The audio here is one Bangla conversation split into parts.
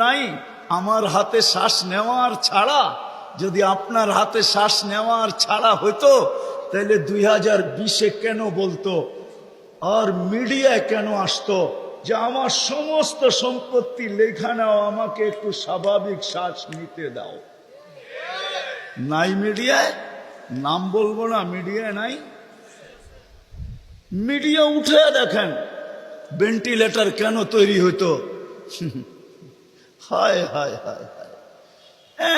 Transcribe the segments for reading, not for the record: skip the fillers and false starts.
নাই? আমার হাতে শ্বাস নেওয়ার ছাড়া, যদি আপনার হাতে শ্বাস নেওয়ার ছাড়া হতো তাহলে 2020-এ কেন বলতো আর মিডিয়ায় কেন আসতো যে আমার সমস্ত সম্পত্তি লেখা নাও, আমাকে একটু স্বাভাবিক শ্বাস নিতে দাও? নাই মিডিয়ায়, নাম বলবো না, মিডিয়ায় নাই। মিডিয়া উঠে দেখেন ভেন্টিলেটর কেন তৈরি হতো। হায় হায় হায় হায়,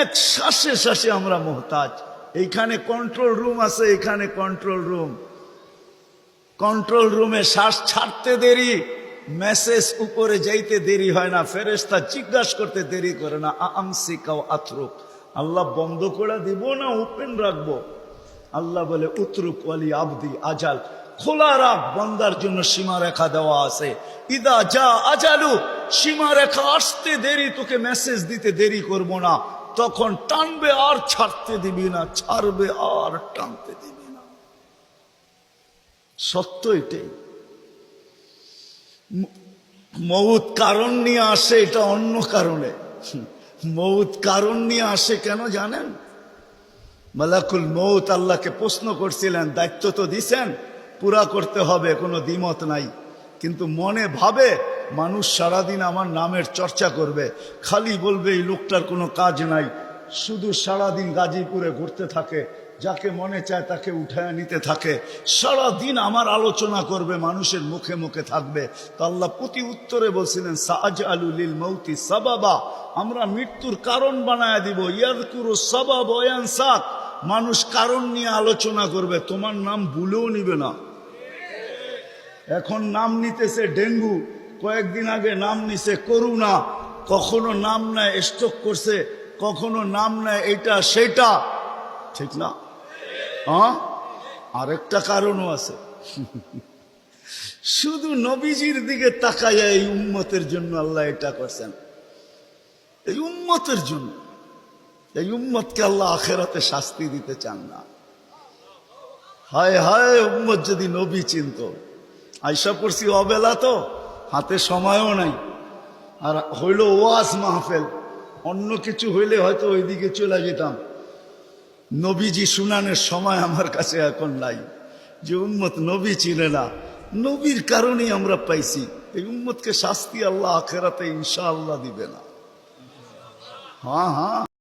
এক শ্বাসে শ্বাসে আমরা মোহতাজ। এইখানে কন্ট্রোল রুম আছে, এখানে কন্ট্রোল রুম। কন্ট্রোল রুমে শ্বাস ছাড়তে দেরি, মেসেজ উপরে যাইতে দেরি হয় না, ফেরেশতা জিজ্ঞাসা করতে দেরি করে না। আমসিকাও আতরুক, আল্লাহ বন্ধ করে দিব না ওপেন রাখবো? আল্লাহ বলে উতরুক ওয়ালি আবদি আজাল, খোলা রাখ, বন্দার জন্য সীমা রেখা দেওয়া আছে। ইদা যা আজালু, সীমা রেখা আসতে দেরি, তোকে মেসেজ দিতে দেরি করব না, তখন টানবে আর ছাড়তে দিবি না, ছাড়বে আর টানতে দিবি না। সত্য এটাই। মউত কারণ নিয়ে আসে, এটা অন্য কারণে। মউত কারণ নিয়ে আসে কেন জানেন? মালাকুল মউত আল্লাহকে প্রশ্ন করছিলেন, দায়িত্ব তো দিছেন, পুরা করতে হবে, কোনো দ্বিমত নাই। কিন্তু মনে ভাবে মানুষ সারাদিন আমার নামের চর্চা করবে, খালি বলবে এই লোকটার কোনো কাজ নাই, শুধু সারাদিন গাজীপুরে ঘুরতে থাকে, যাকে মনে চায় তাকে উঠায় নিতে থাকে, সারাদিন আমার আলোচনা করবে, মানুষের মুখে মুখে থাকবে। তো আল্লাহ প্রতি উত্তরে বলছিলেন সাআজআলু লিল মাউতি সাবাবা, আমরা মৃত্যুর কারণ বানায় দিব। ইয়াযকুরু সাবাব ওয়া ইয়ানসাক, মানুষ কারণ নিয়ে আলোচনা করবে, তোমার নাম ভুলেও নিবে না। এখন নাম নিতেছে ডেঙ্গু, কয়েকদিন আগে নাম নিছে করোনা, কখনো নাম নেয় স্ট্রোক করছে, কখনো নাম নেয় এটা সেটা, ঠিক না? হ্যাঁ, আরেকটা কারণও আছে। শুধু নবীজির দিকে তাকাইয়া এই উম্মতের জন্য আল্লাহ এটা করছেন, এই উম্মতের জন্য। এই উম্মতকে আল্লাহ আখেরাতে শাস্তি দিতে চান না। হায় হায়, উম্মত যদি নবী চিনত। আয়সা পড়ছি অবেলা, তো হাতে সময়ও নাই, আর হইল ওয়াজ মাহফিল, অন্য কিছু হইলে হয়তো ওইদিকে চলে যেতাম। নবীজি শুনানের সময় আমার কাছে এখন নাই। যে উম্মত নবী চিনে না, নবীর কারণেই আমরা পাইছি। এই উম্মতকে শাস্তি আল্লাহ আখেরাতে ইনশাআল্লাহ দিবে না। হ্যাঁ হ্যাঁ।